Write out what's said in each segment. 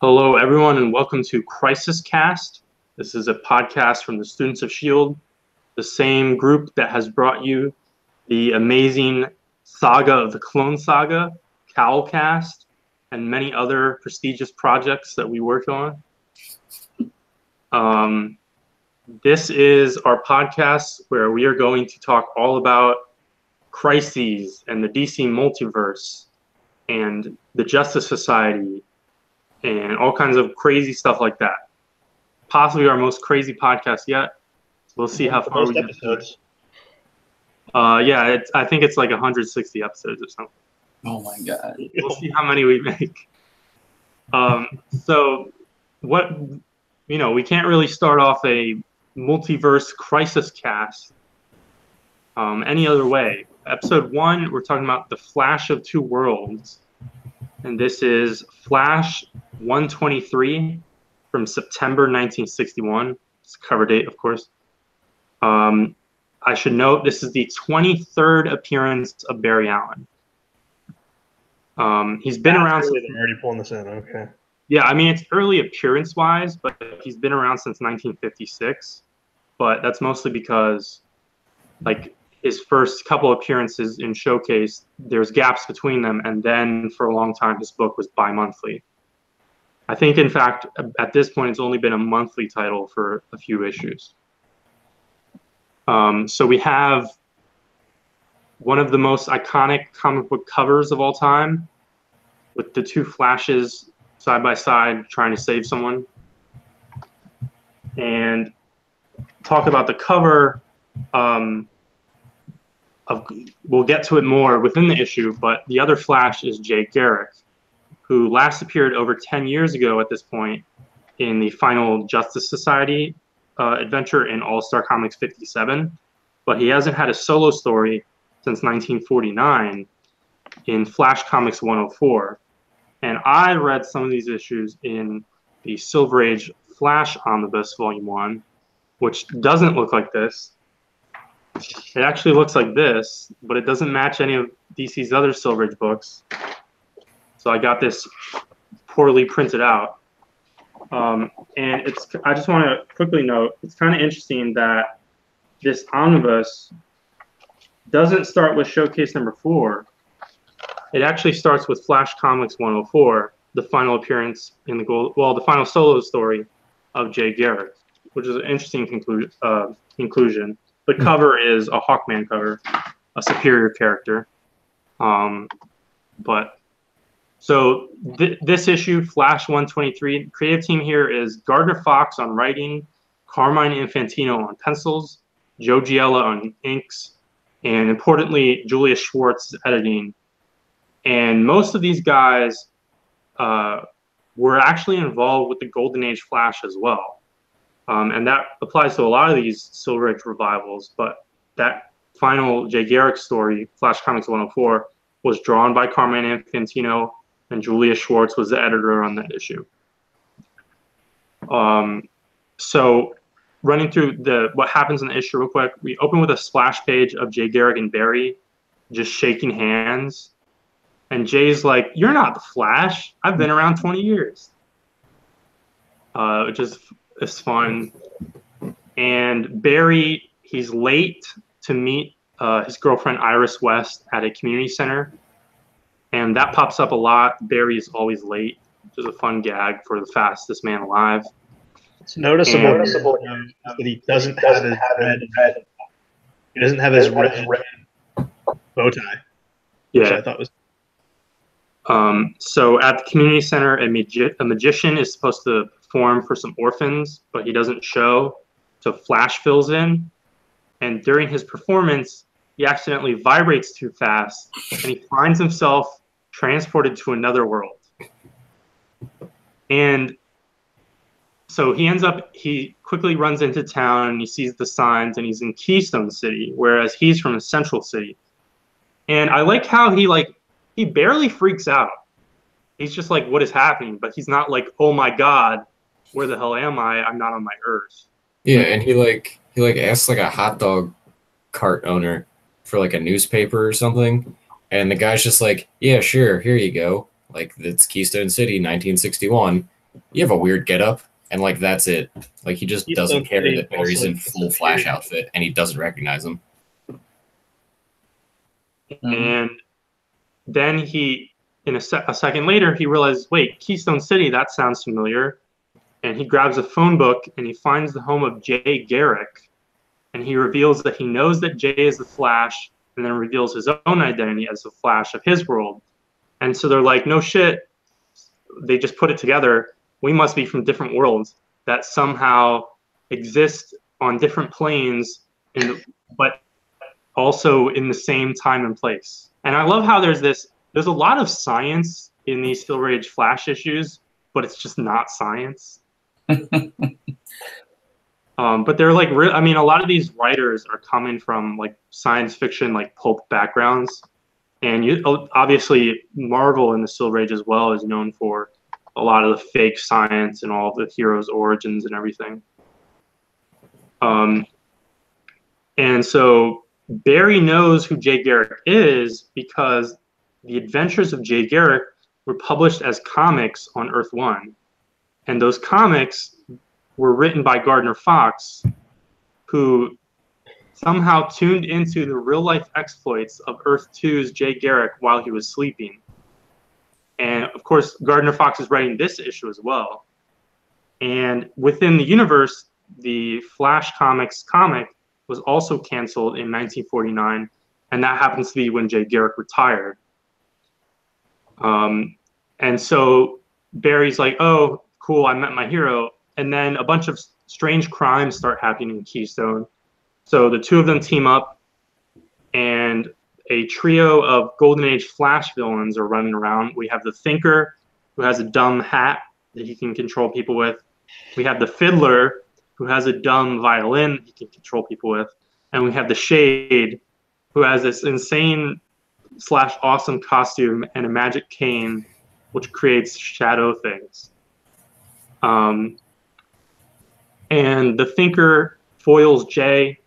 Hello, everyone, and welcome to Crisis Cast. This is a podcast from the students of S.H.I.E.L.D., the same group that has brought you the amazing saga of the Clone Saga, Cowlcast, and many other prestigious projects that we work on. This is our podcast where we are going to talk all about crises and the DC multiverse and the Justice Society and all kinds of crazy stuff like that. Possibly our most crazy podcast yet. We'll see how far we get. Episodes. I think it's like 160 episodes or something. Oh my god. We'll see how many we make. So we can't really start off a multiverse crisis cast any other way. Episode 1, we're talking about the Flash of Two Worlds. And this is Flash 123 from September 1961. It's cover date, of course. I should note this is the 23rd appearance of Barry Allen. He's been around. I'm already pulling this in. Okay. Yeah, I mean, it's early appearance-wise, but he's been around since 1956. But that's mostly because, like, his first couple appearances in Showcase, there's gaps between them, and then for a long time his book was bi-monthly. I think, in fact, at this point it's only been a monthly title for a few issues. So we have one of the most iconic comic book covers of all time, with the two Flashes side by side trying to save someone. And talk about the cover. We'll get to it more within the issue, but the other Flash is Jay Garrick, who last appeared over 10 years ago at this point in the final Justice Society adventure in All-Star Comics 57, but he hasn't had a solo story since 1949 in Flash Comics 104. And I read some of these issues in the Silver Age Flash Omnibus Volume 1, which doesn't look like this. It actually looks like this, but it doesn't match any of DC's other Silver Age books. So I got this poorly printed out. And I just want to quickly note, it's kind of interesting that this omnibus doesn't start with Showcase number 4. It actually starts with Flash Comics 104, the final appearance in the final solo story of Jay Garrick, which is an interesting inclusion. The cover is a Hawkman cover, a superior character. This issue, Flash 123, creative team here is Gardner Fox on writing, Carmine Infantino on pencils, Joe Giella on inks, and importantly, Julia Schwartz editing. And most of these guys were actually involved with the Golden Age Flash as well. And that applies to a lot of these Silver Age revivals, but that final Jay Garrick story, Flash Comics 104, was drawn by Carmine Infantino, and Julia Schwartz was the editor on that issue. So running through what happens in the issue real quick, we open with a splash page of Jay Garrick and Barry just shaking hands. And Jay's like, "You're not the Flash. I've been around 20 years." Which is fun. And Barry, he's late to meet his girlfriend Iris West at a community center. And that pops up a lot. Barry is always late, which is a fun gag for the fastest man alive. It's noticeable that he doesn't have his red. He doesn't have his red bow tie. Yeah, which I thought was. So at the community center, a magician is supposed to perform for some orphans, but he doesn't show. So Flash fills in, and during his performance, he accidentally vibrates too fast, and he finds himself transported to another world. And so he quickly runs into town, and he sees the signs, and he's in Keystone City, whereas he's from a Central City. And I like how he barely freaks out. He's just like, what is happening? But he's not like, oh my God, where the hell am I? I'm not on my Earth. Yeah, and he asks like a hot dog cart owner for like a newspaper or something. And the guy's just like, yeah, sure, here you go. Like, it's Keystone City, 1961. you have a weird getup, and like that's it. Like he just doesn't care that Barry's in full Flash outfit, and he doesn't recognize him. And then he, in a second later, he realizes, wait, Keystone City, that sounds familiar. And he grabs a phone book and he finds the home of Jay Garrick. And he reveals that he knows that Jay is the Flash, and then reveals his own identity as the Flash of his world. And so they're like, no shit. They just put it together. We must be from different worlds that somehow exist on different planes, but also in the same time and place. And I love how there's a lot of science in these Silver Age Flash issues, but it's just not science. But they're like, I mean, a lot of these writers are coming from like science fiction, like pulp backgrounds. And obviously Marvel in the Silver Age as well is known for a lot of the fake science and all of the heroes' origins and everything. And so Barry knows who Jay Garrick is because the Adventures of Jay Garrick were published as comics on Earth 1. And those comics were written by Gardner Fox, who somehow tuned into the real-life exploits of Earth 2's Jay Garrick while he was sleeping. And, of course, Gardner Fox is writing this issue as well. And within the universe, the Flash Comics comic was also canceled in 1949, and that happens to be when Jay Garrick retired. And so Barry's like, oh, cool, I met my hero. And then a bunch of strange crimes start happening in Keystone. So the two of them team up, and a trio of Golden Age Flash villains are running around. We have the Thinker, who has a dumb hat that he can control people with. We have the Fiddler, who has a dumb violin he can control people with. And we have the Shade, who has this insane / awesome costume and a magic cane, which creates shadow things. And the Thinker foils Jay,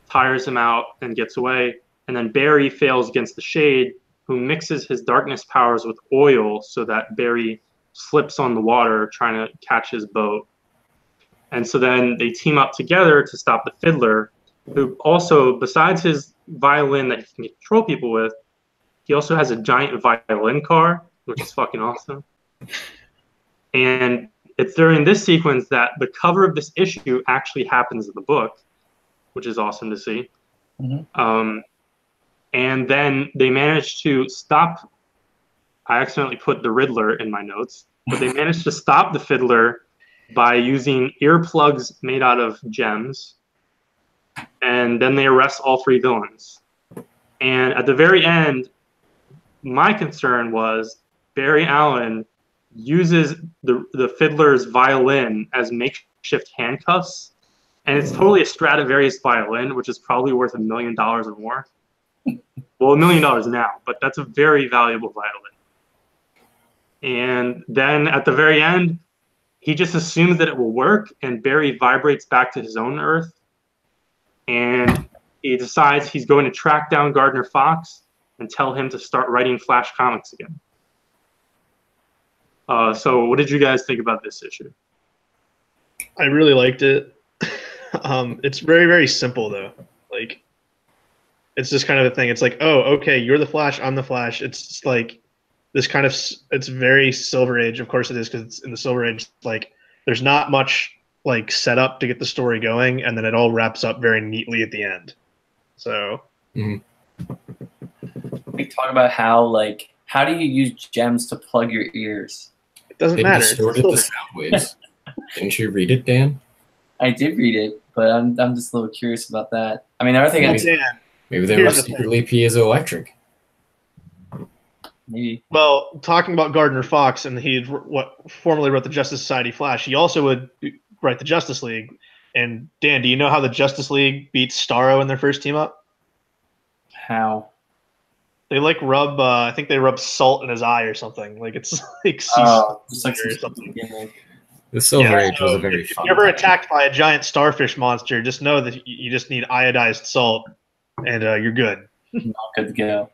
tires him out, and gets away. And then Barry fails against the Shade, who mixes his darkness powers with oil so that Barry slips on the water trying to catch his boat. And so then they team up together to stop the Fiddler, who also, besides his violin that he can control people with, he also has a giant violin car, which is fucking awesome. And it's during this sequence that the cover of this issue actually happens in the book, which is awesome to see. Mm-hmm. And then they managed to stop. I accidentally put the Riddler in my notes, but they managed to stop the Fiddler by using earplugs made out of gems. And then they arrest all three villains. And at the very end, my concern was Barry Allen uses the Fiddler's violin as makeshift handcuffs. And it's totally a Stradivarius violin, which is probably worth $1 million or more. Well, $1 million now, but that's a very valuable violin. And then at the very end, he just assumes that it will work, and Barry vibrates back to his own Earth. And he decides he's going to track down Gardner Fox and tell him to start writing Flash comics again. So what did you guys think about this issue? I really liked it. It's very, very simple, though. Like, it's just kind of a thing. It's like, oh, okay, you're the Flash, I'm the Flash. It's like this kind of, it's very Silver Age. Of course it is, because it's in the Silver Age. Like, there's not much like setup to get the story going, and then it all wraps up very neatly at the end. So we talk about how do you use gems to plug your ears? It doesn't matter. They distorted the sound waves. Didn't you read it, Dan? I did read it, but I'm just a little curious about that. I mean, everything maybe they were secretly piezoelectric. Maybe. Well, talking about Gardner Fox, and he formerly wrote the Justice Society Flash, he also would write the Justice League. And Dan, do you know how the Justice League beats Starro in their first team up? How? They rub, I think they rub salt in his eye or something. Like it's like just like or something. The Silver Age was a very fun. If you're ever attacked by a giant starfish monster, just know that you just need iodized salt, and you're good. Not good to go.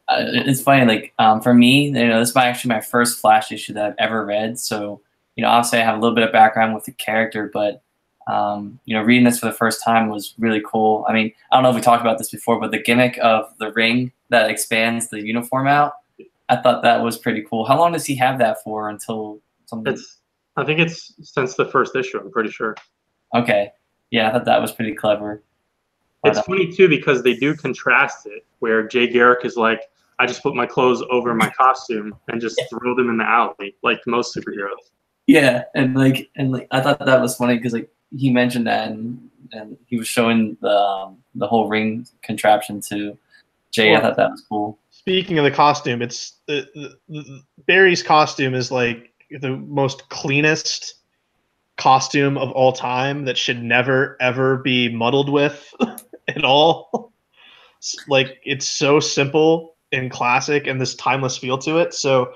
it's funny. Like for me, this is actually my first Flash issue that I've ever read. So obviously I have a little bit of background with the character, but reading this for the first time was really cool. I mean, I don't know if we talked about this before, but the gimmick of the ring that expands the uniform out, I thought that was pretty cool. How long does he have that for until something? I think it's since the first issue, I'm pretty sure. Okay. Yeah, I thought that was pretty clever. But, it's funny too because they do contrast it where Jay Garrick is like, I just put my clothes over my costume and just throw them in the alley like most superheroes. Yeah, and I thought that was funny because like he mentioned that and he was showing the whole ring contraption to Jay. Well, I thought that was cool. Speaking of the costume, it's Barry's costume is like the most cleanest costume of all time that should never ever be muddled with at all. Like it's so simple and classic and this timeless feel to it. So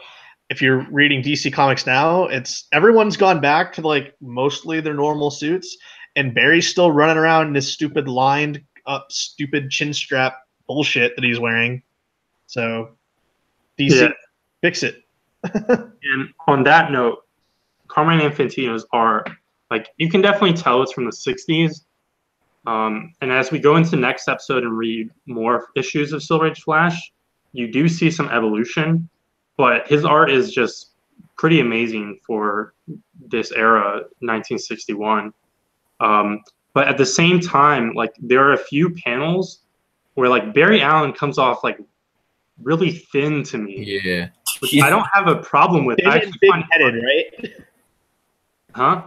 if you're reading DC Comics now, it's everyone's gone back to like mostly their normal suits, and Barry's still running around in this stupid lined up, stupid chin strap bullshit that he's wearing. So DC, fix it. And on that note, Carmine Infantino's art, like you can definitely tell it's from the 60s. And as we go into the next episode and read more issues of Silver Age Flash, you do see some evolution, but his art is just pretty amazing for this era, 1961. But at the same time, like there are a few panels where like Barry Allen comes off like really thin to me. Yeah. Which I don't have a problem with. Thin and big-headed, right? Huh?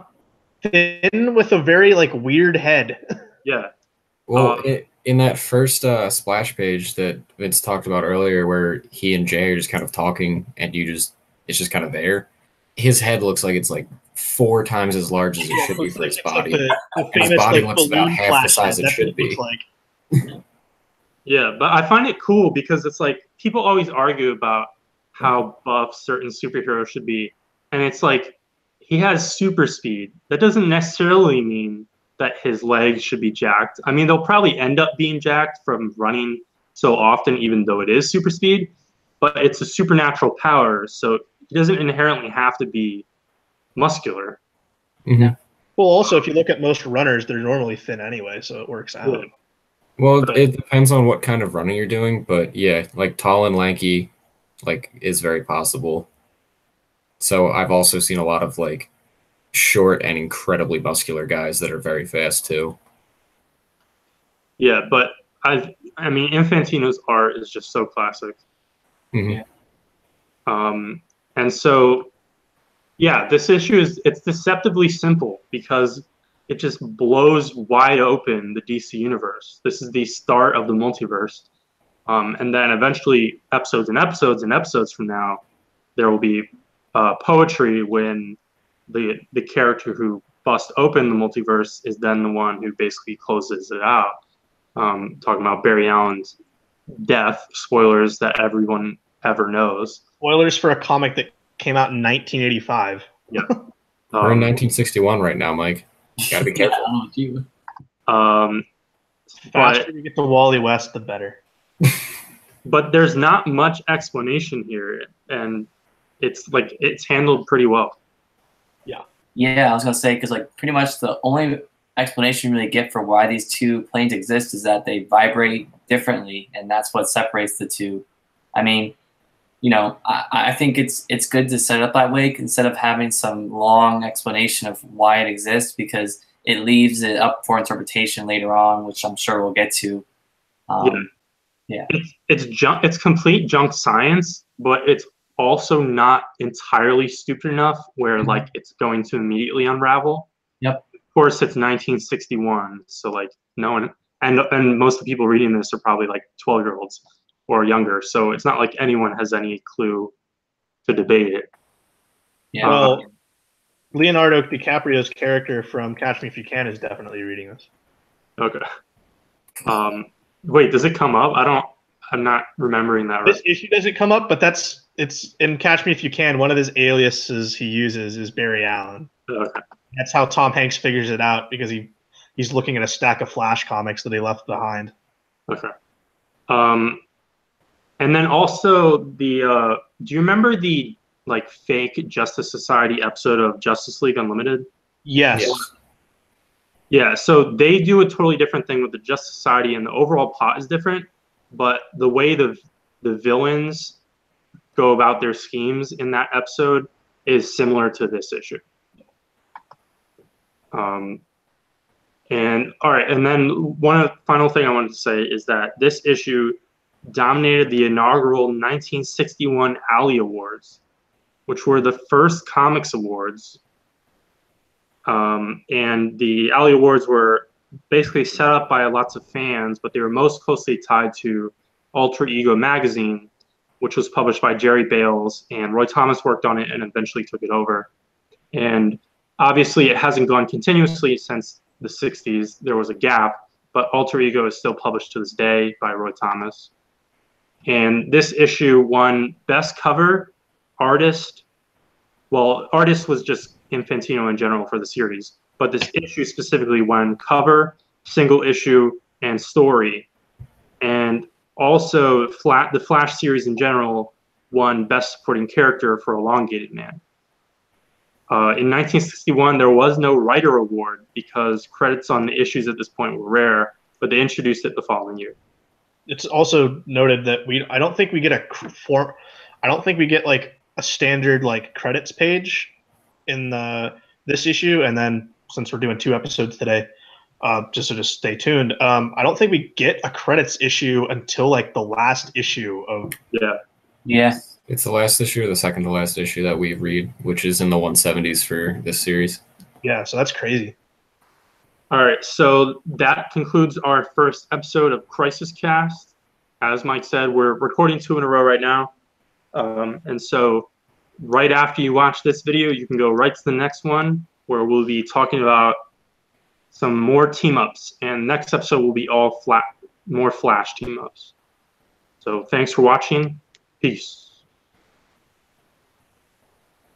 Thin with a very like weird head. Yeah. Well, in that first splash page that Vince talked about earlier, where he and Jay are just kind of talking, and it's just kind of there. His head looks like it's like 4 times as large as it should be for his body. Like his body looks about half the size it should be. Yeah, but I find it cool because it's like people always argue about how buff certain superheroes should be, and it's like he has super speed. That doesn't necessarily mean that his legs should be jacked. I mean, they'll probably end up being jacked from running so often, even though it is super speed, but it's a supernatural power, so he doesn't inherently have to be muscular. Mm-hmm. Well, also, if you look at most runners, they're normally thin anyway, so it works out. Yeah. Well, it depends on what kind of running you're doing, but yeah, like tall and lanky, like is very possible. So I've also seen a lot of like short and incredibly muscular guys that are very fast too. Yeah, but I mean, Infantino's art is just so classic. Mm-hmm. And so, yeah, this issue it's deceptively simple because it just blows wide open the DC universe. This is the start of the multiverse. And then eventually, episodes and episodes and episodes from now, there will be poetry when the character who busts open the multiverse is then the one who basically closes it out. Talking about Barry Allen's death, spoilers that everyone ever knows. Spoilers for a comic that came out in 1985. Yeah. We're in 1961 right now, Mike. You gotta be careful. Faster you get to Wally West, the better. But there's not much explanation here, and it's handled pretty well. Yeah, I was gonna say because like pretty much the only explanation you really get for why these two planes exist is that they vibrate differently, and that's what separates the two. I mean, I think it's good to set it up that way instead of having some long explanation of why it exists, because it leaves it up for interpretation later on, which I'm sure we'll get to. Yeah. It's complete junk science, but it's also not entirely stupid enough where like it's going to immediately unravel. Yep. Of course, it's 1961, so like no one and most of the people reading this are probably like 12-year-olds or younger, so it's not like anyone has any clue to debate it. Yeah. Well, Leonardo DiCaprio's character from Catch Me If You Can is definitely reading this. Okay. Wait, does it come up? I'm not remembering that right. This issue doesn't come up, but it's in Catch Me If You Can. One of his aliases he uses is Barry Allen. Okay. That's how Tom Hanks figures it out, because he's looking at a stack of Flash comics that he left behind. Okay. And then also the do you remember the like fake Justice Society episode of Justice League Unlimited? Yes. Yes. Yeah, so they do a totally different thing with the Justice Society, and the overall plot is different, but the way the villains go about their schemes in that episode is similar to this issue. And all right, and then final thing I wanted to say is that this issue dominated the inaugural 1961 Alley Awards, which were the first comics awards. And the Alley Awards were basically set up by lots of fans, but they were most closely tied to Alter Ego magazine, which was published by Jerry Bales, and Roy Thomas worked on it and eventually took it over. And obviously, it hasn't gone continuously since the 60s. There was a gap, but Alter Ego is still published to this day by Roy Thomas. And this issue won Best Cover, Artist. Well, Artist was just Infantino in general for the series, but this issue specifically won Cover, Single Issue, and Story. And also, the Flash series in general won Best Supporting Character for Elongated Man. In 1961, there was no writer award because credits on the issues at this point were rare, but they introduced it the following year. It's also noted that I don't think we get like a standard like credits page in this issue, and then since we're doing 2 episodes today, just stay tuned. I don't think we get a credits issue until like the last issue of. Yeah. It's the last issue or the second to last issue that we read, which is in the 170s for this series. Yeah, so that's crazy. All right, so that concludes our first episode of Crisis Cast. As Mike said, we're recording 2 in a row right now. And so right after you watch this video, you can go right to the next one where we'll be talking about some more team-ups. And next episode will be all more Flash team-ups. So thanks for watching. Peace.